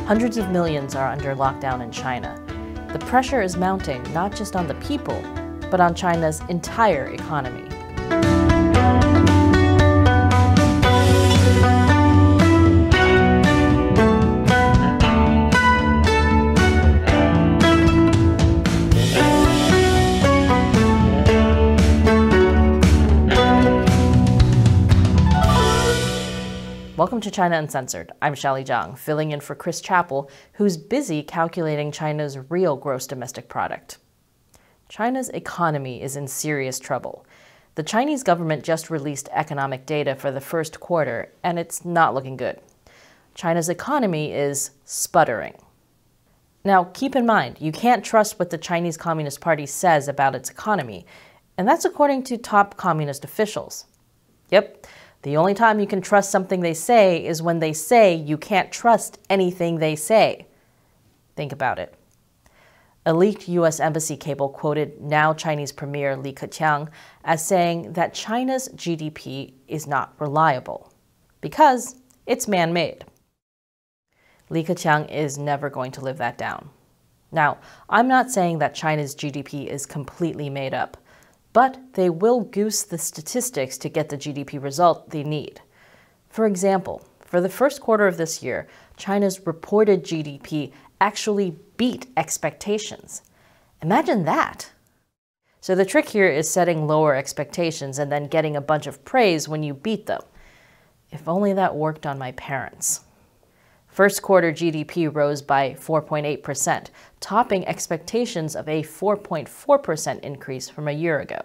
Hundreds of millions are under lockdown in China. The pressure is mounting not just on the people, but on China's entire economy. Welcome to China Uncensored. I'm Shally Zhang, filling in for Chris Chappell, who's busy calculating China's real gross domestic product. China's economy is in serious trouble. The Chinese government just released economic data for the first quarter, and it's not looking good. China's economy is sputtering. Now, keep in mind, you can't trust what the Chinese Communist Party says about its economy, and that's according to top communist officials. Yep. The only time you can trust something they say is when they say you can't trust anything they say. Think about it. A leaked U.S. embassy cable quoted now Chinese Premier Li Keqiang as saying that China's GDP is not reliable because it's man-made. Li Keqiang is never going to live that down. Now, I'm not saying that China's GDP is completely made up, but they will goose the statistics to get the GDP result they need. For example, for the first quarter of this year, China's reported GDP actually beat expectations. Imagine that! So the trick here is setting lower expectations and then getting a bunch of praise when you beat them. If only that worked on my parents. First quarter GDP rose by 4.8%, topping expectations of a 4.4% increase from a year ago.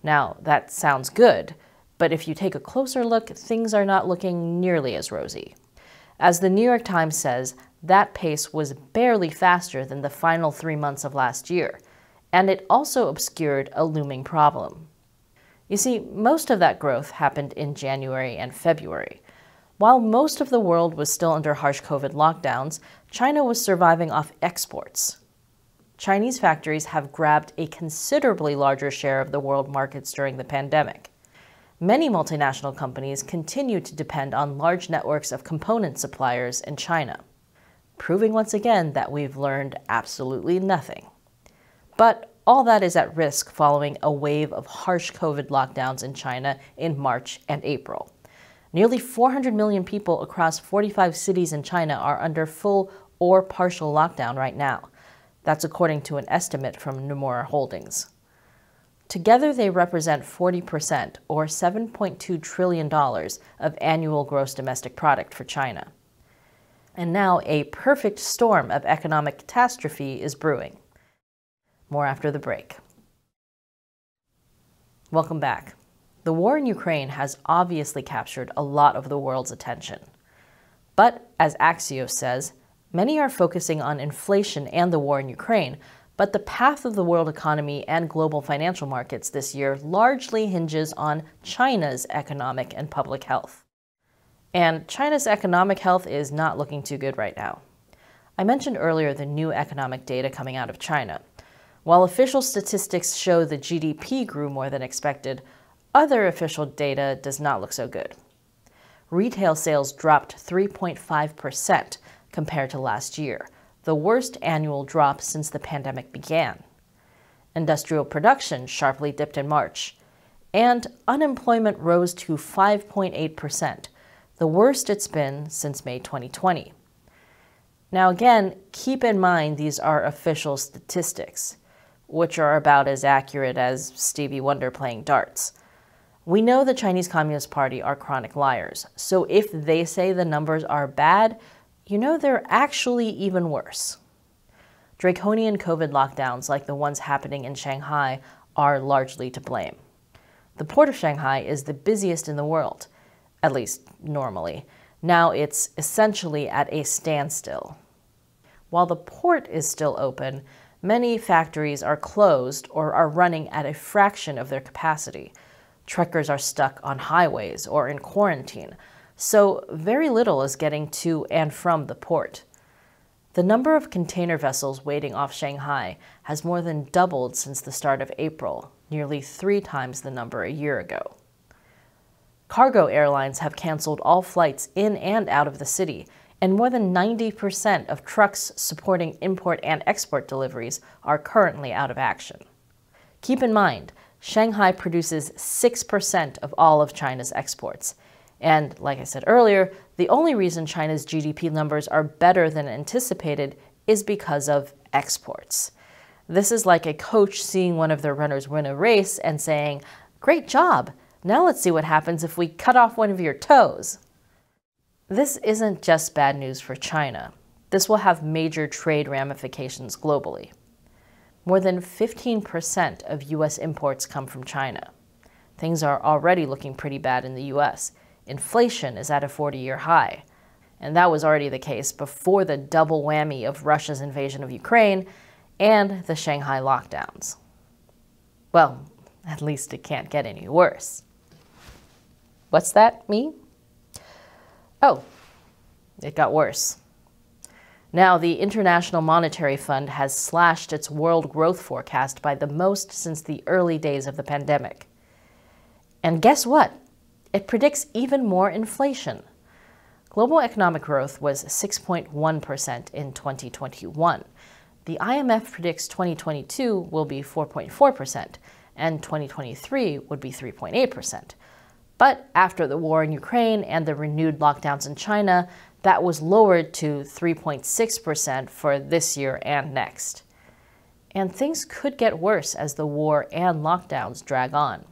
Now, that sounds good, but if you take a closer look, things are not looking nearly as rosy. As the New York Times says, that pace was barely faster than the final 3 months of last year, and it also obscured a looming problem. You see, most of that growth happened in January and February. While most of the world was still under harsh COVID lockdowns, China was surviving off exports. Chinese factories have grabbed a considerably larger share of the world markets during the pandemic. Many multinational companies continue to depend on large networks of component suppliers in China, proving once again that we've learned absolutely nothing. But all that is at risk following a wave of harsh COVID lockdowns in China in March and April. Nearly 400 million people across 45 cities in China are under full or partial lockdown right now. That's according to an estimate from Nomura Holdings. Together, they represent 40%, or $7.2 trillion, of annual gross domestic product for China. And now a perfect storm of economic catastrophe is brewing. More after the break. Welcome back. The war in Ukraine has obviously captured a lot of the world's attention. But, as Axios says, many are focusing on inflation and the war in Ukraine, but the path of the world economy and global financial markets this year largely hinges on China's economic and public health. And China's economic health is not looking too good right now. I mentioned earlier the new economic data coming out of China. While official statistics show the GDP grew more than expected, other official data does not look so good. Retail sales dropped 3.5% compared to last year, the worst annual drop since the pandemic began. Industrial production sharply dipped in March, and unemployment rose to 5.8%, the worst it's been since May 2020. Now again, keep in mind these are official statistics, which are about as accurate as Stevie Wonder playing darts. We know the Chinese Communist Party are chronic liars, so if they say the numbers are bad, you know they're actually even worse. Draconian COVID lockdowns like the ones happening in Shanghai are largely to blame. The port of Shanghai is the busiest in the world, at least normally. Now it's essentially at a standstill. While the port is still open, many factories are closed or are running at a fraction of their capacity. Truckers are stuck on highways or in quarantine, so very little is getting to and from the port. The number of container vessels waiting off Shanghai has more than doubled since the start of April, nearly 3 times the number a year ago. Cargo airlines have canceled all flights in and out of the city, and more than 90% of trucks supporting import and export deliveries are currently out of action. Keep in mind, Shanghai produces 6% of all of China's exports. And like I said earlier, the only reason China's GDP numbers are better than anticipated is because of exports. This is like a coach seeing one of their runners win a race and saying, "Great job! Now let's see what happens if we cut off one of your toes." This isn't just bad news for China. This will have major trade ramifications globally. More than 15% of U.S. imports come from China. Things are already looking pretty bad in the U.S. Inflation is at a 40-year high. And that was already the case before the double whammy of Russia's invasion of Ukraine and the Shanghai lockdowns. Well, at least it can't get any worse. What's that mean? Oh, it got worse. Now, the International Monetary Fund has slashed its world growth forecast by the most since the early days of the pandemic. And guess what? It predicts even more inflation. Global economic growth was 6.1% in 2021. The IMF predicts 2022 will be 4.4%, and 2023 would be 3.8%. But after the war in Ukraine and the renewed lockdowns in China, that was lowered to 3.6% for this year and next. And things could get worse as the war and lockdowns drag on.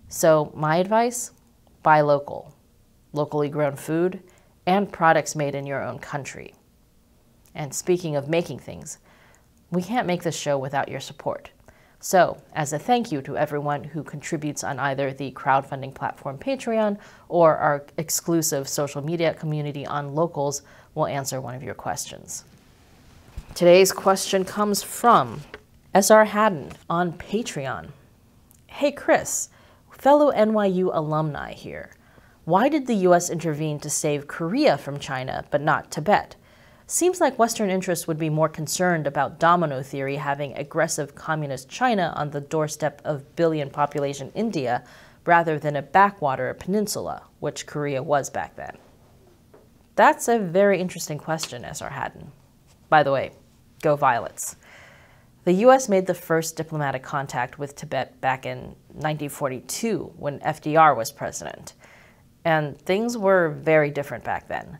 So my advice? Buy local, locally grown food, and products made in your own country. And speaking of making things, we can't make this show without your support. So, as a thank you to everyone who contributes on either the crowdfunding platform Patreon or our exclusive social media community on Locals, we'll answer one of your questions. Today's question comes from S.R. Haddon on Patreon. Hey Chris, fellow NYU alumni here. Why did the US intervene to save Korea from China but not Tibet? Seems like Western interests would be more concerned about domino theory having aggressive communist China on the doorstep of billion-population India rather than a backwater peninsula, which Korea was back then. That's a very interesting question, S.R. Haddon. By the way, go Violets. The U.S. made the first diplomatic contact with Tibet back in 1942 when FDR was president. And things were very different back then.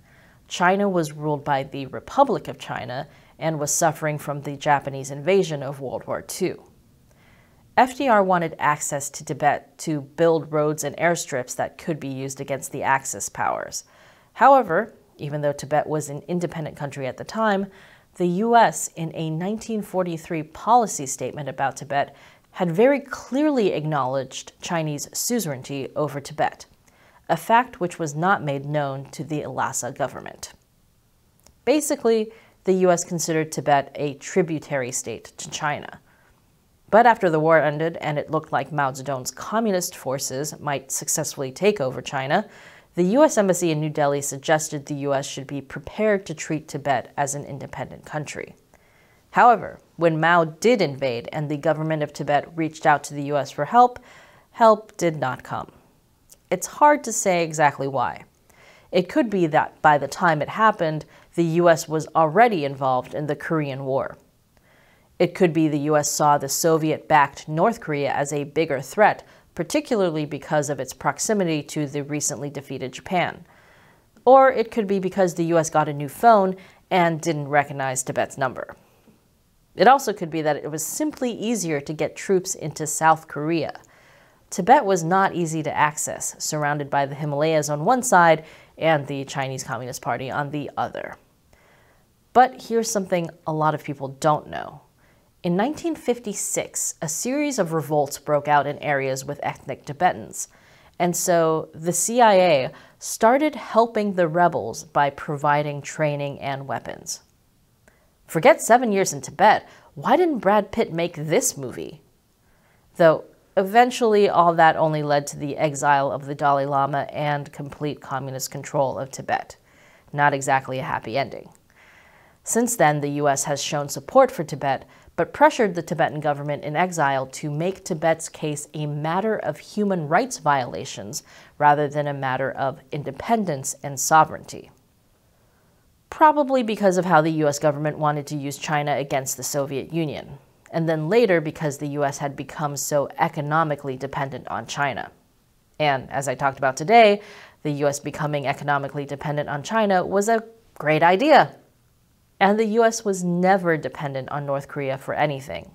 China was ruled by the Republic of China and was suffering from the Japanese invasion of World War II. FDR wanted access to Tibet to build roads and airstrips that could be used against the Axis powers. However, even though Tibet was an independent country at the time, the U.S., in a 1943 policy statement about Tibet, had very clearly acknowledged Chinese suzerainty over Tibet, a fact which was not made known to the Lhasa government. Basically, the U.S. considered Tibet a tributary state to China. But after the war ended and it looked like Mao Zedong's communist forces might successfully take over China, the U.S. Embassy in New Delhi suggested the U.S. should be prepared to treat Tibet as an independent country. However, when Mao did invade and the government of Tibet reached out to the U.S. for help, help did not come. It's hard to say exactly why. It could be that by the time it happened, the U.S. was already involved in the Korean War. It could be the U.S. saw the Soviet-backed North Korea as a bigger threat, particularly because of its proximity to the recently defeated Japan. Or it could be because the U.S. got a new phone and didn't recognize Tibet's number. It also could be that it was simply easier to get troops into South Korea. Tibet was not easy to access, surrounded by the Himalayas on one side and the Chinese Communist Party on the other. But here's something a lot of people don't know. In 1956, a series of revolts broke out in areas with ethnic Tibetans, and so the CIA started helping the rebels by providing training and weapons. Forget 7 years in Tibet, why didn't Brad Pitt make this movie? Though, eventually, all that only led to the exile of the Dalai Lama and complete communist control of Tibet. Not exactly a happy ending. Since then, the U.S. has shown support for Tibet, but pressured the Tibetan government in exile to make Tibet's case a matter of human rights violations rather than a matter of independence and sovereignty. probably because of how the US government wanted to use China against the Soviet Union, and then later because the US had become so economically dependent on China. And as I talked about today, the US becoming economically dependent on China was a great idea. And the US was never dependent on North Korea for anything.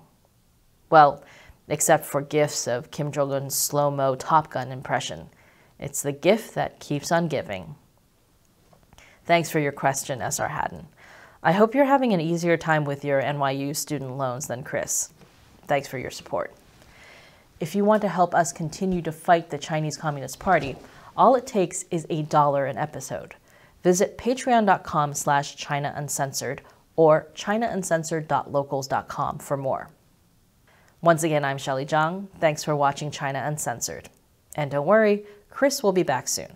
Well, except for gifts of Kim Jong-un's slow-mo Top Gun impression. It's the gift that keeps on giving. Thanks for your question, SR Haddon. I hope you're having an easier time with your NYU student loans than Chris. Thanks for your support. If you want to help us continue to fight the Chinese Communist Party, all it takes is $1 an episode. Visit patreon.com/ChinaUncensored or ChinaUncensored.locals.com for more. Once again, I'm Shelley Zhang. Thanks for watching China Uncensored. And don't worry, Chris will be back soon.